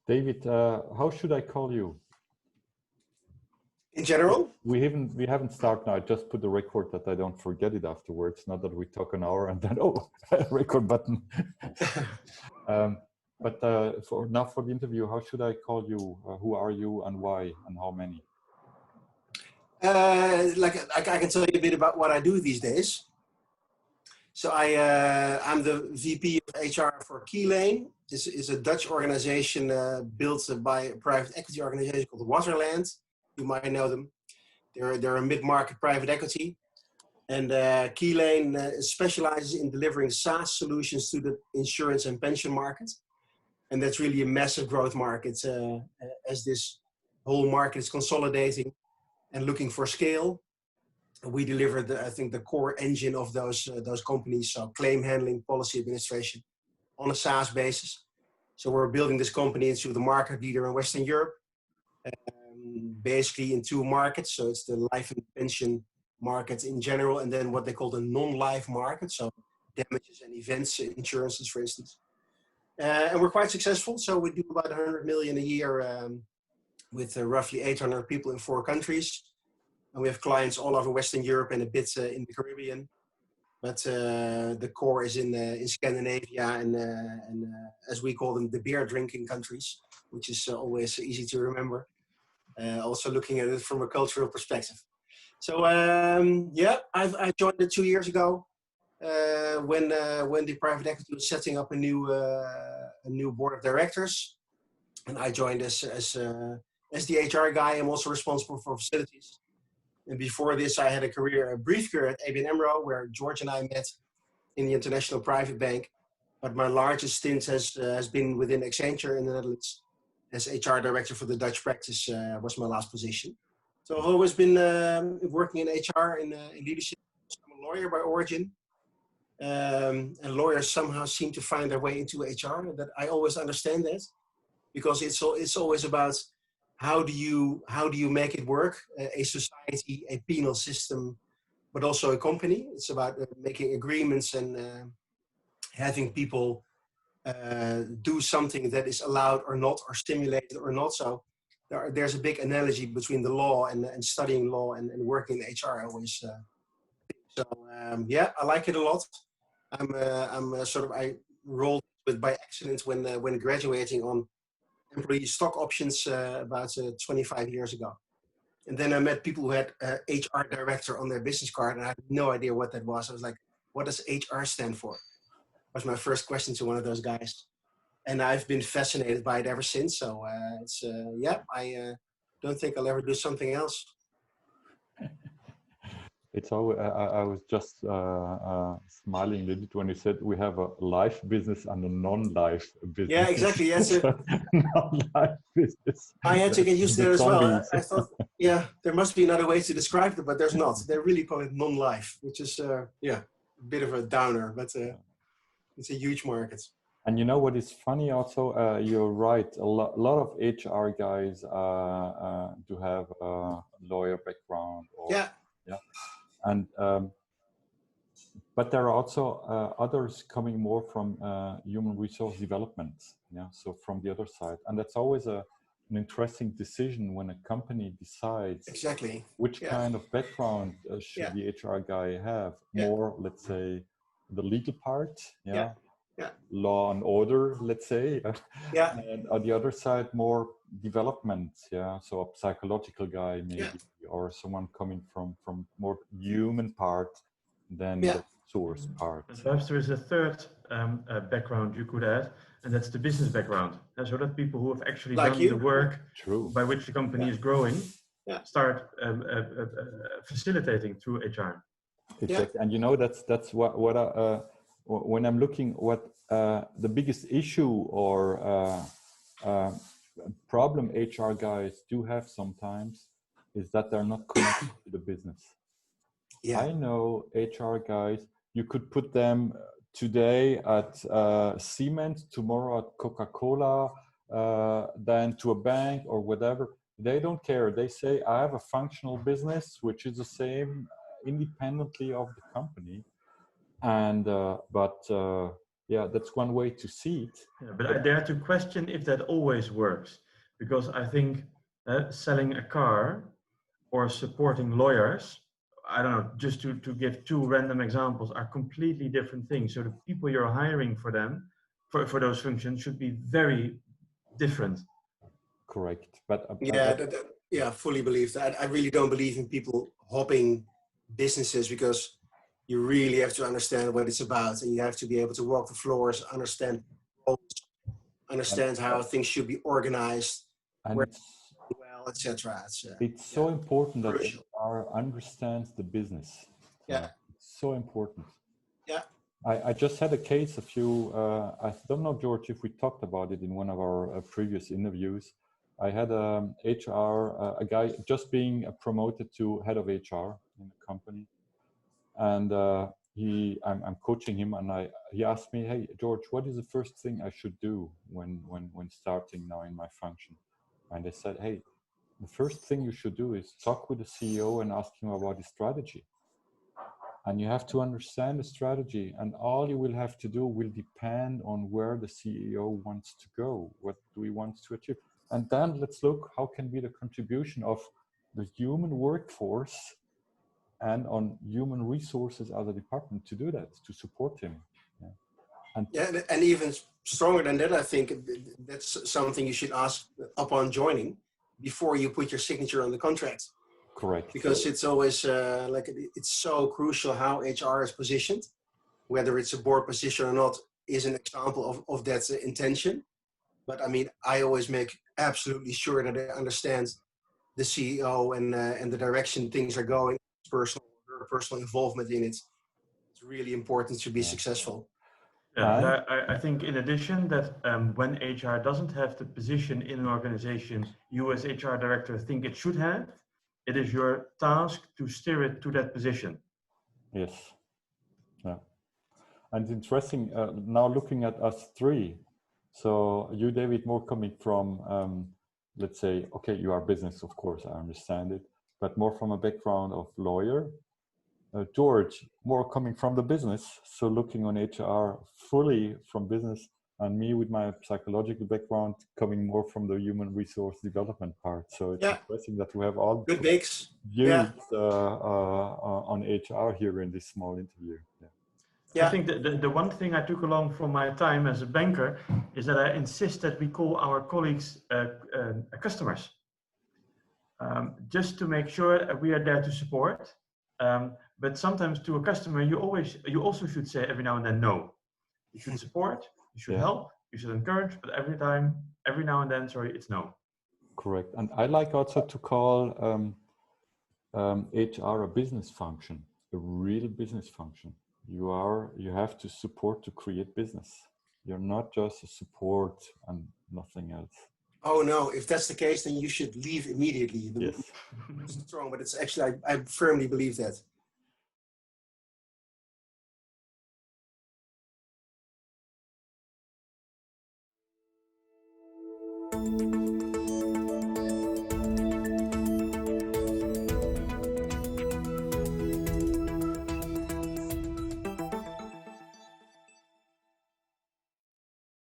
David, how should I call you? In general? We haven't started now. I just put the record that I don't forget it afterwards. Not that we talk an hour and then, oh, record button. But for the interview, how should I call you? Who are you and why and how many? I can tell you a bit about what I do these days. So I'm the VP of HR for Keylane. This is a Dutch organization built by a private equity organization called Waterland. You might know them. They're a mid-market private equity. And Keylane specializes in delivering SaaS solutions to the insurance and pension market. And that's really a massive growth market as this whole market is consolidating and looking for scale. We deliver, I think, the core engine of those companies, so claim handling, policy administration, on a SaaS basis. So we're building this company into the market leader in Western Europe, basically in two markets. So it's the life and pension market in general, and then what they call the non-life market, so damages and events insurances, for instance. And we're quite successful. So we do about 100 million a year with roughly 800 people in 4 countries. And we have clients all over Western Europe and a bit in the Caribbean. But the core is in Scandinavia and as we call them, the beer drinking countries, which is always easy to remember. Also looking at it from a cultural perspective. So yeah, I joined it 2 years ago when the private equity was setting up a new board of directors. And I joined as the HR guy. I'm also responsible for facilities. And before this, I had a brief career at ABN AMRO, where Georg and I met in the international private bank. But my largest stint has been within Accenture in the Netherlands as HR director for the Dutch practice was my last position. So I've always been working in HR in leadership. I'm a lawyer by origin. And lawyers somehow seem to find their way into HR. And that I always understand that, because it's always about how do you make it work? A society, a penal system, but also a company. It's about making agreements and having people do something that is allowed or not, or stimulated or not. So there's a big analogy between the law and studying law and working in HR always. So yeah, I like it a lot. I rolled with by accident when graduating on employee stock options about 25 years ago. And then I met people who had HR director on their business card, and I had no idea what that was. I was like, what does HR stand for? Was my first question to one of those guys. And I've been fascinated by it ever since. So yeah, I don't think I'll ever do something else. It's always, I was just smiling a little bit when you said we have a life business and a non-life business. Yeah, exactly. Yes, non-life business. I had to get used to that as well. I thought, yeah, there must be another way to describe it, but there's not. They really call it non-life, which is, yeah, a bit of a downer, but it's a huge market. And you know what is funny also? You're right. A lot of HR guys do have a lawyer background. Or, yeah. Yeah. And but there are also others coming more from human resource development, yeah, so from the other side. And that's always an interesting decision when a company decides exactly which kind of background should the HR guy have. More, let's say, the legal part, law and order, let's say, and on the other side, more development, so a psychological guy maybe, or someone coming from more human part than the source part. And perhaps there is a third background you could add, and that's the business background. And so that people who have actually done the work by which the company is growing start facilitating through HR. Exactly, and you know that's what when I'm looking what the biggest issue or problem HR guys do have sometimes is that they're not connected to the business. Yeah. I know HR guys, you could put them today at Siemens, tomorrow at Coca-Cola, then to a bank or whatever. They don't care. They say, I have a functional business, which is the same independently of the company. And but that's one way to see it. Yeah, but I dare to question if that always works, because I think selling a car or supporting lawyers, I don't know, just to give two random examples, are completely different things. So the people you're hiring for them, for those functions, should be very different. Correct. But yeah, fully believe that. I really don't believe in people hopping businesses, because you really have to understand what it's about, and you have to be able to walk the floors, understand how things should be organized, and well, etc. It's so important that HR understands the business. Yeah, it's so important. Yeah, I just had a case I don't know, George, if we talked about it in one of our previous interviews. I had a a guy just being promoted to head of HR in the company, and I'm coaching him, and he asked me, "Hey, George, what is the first thing I should do when starting now in my function?" And I said, "Hey, the first thing you should do is talk with the CEO and ask him about his strategy. And you have to understand the strategy, and all you will have to do will depend on where the CEO wants to go. What do he want to achieve? And then let's look how can be the contribution of the human workforce and on human resources as a department to do that, to support him." And even stronger than that, I think that's something you should ask upon joining, before you put your signature on the contract. Correct. Because it's always it's so crucial how HR is positioned. Whether it's a board position or not is an example of that intention. But I mean, I always make absolutely sure that I understand the CEO and the direction things are going, personal involvement in it. It's really important to be successful. Yeah, but I think in addition that when HR doesn't have the position in an organization you as HR director think it should have, it is your task to steer it to that position. Yes. Yeah. And it's interesting now looking at us three. So you, David, more coming from, let's say, okay, you are business, of course, I understand it, but more from a background of lawyer. George, more coming from the business, so looking on HR fully from business, and me with my psychological background coming more from the human resource development part. So it's interesting that we have all good mix views on HR here in this small interview. I think the one thing I took along from my time as a banker is that I insist that we call our colleagues customers, just to make sure that we are there to support. But sometimes to a customer, you also should say every now and then no. You should support, you should help, you should encourage, but every now and then, sorry, it's no. Correct. And I like also to call HR a business function, a real business function. You have to support to create business. You're not just a support and nothing else. Oh no, if that's the case, then you should leave immediately. Yes. It's strong, but it's actually, I firmly believe that.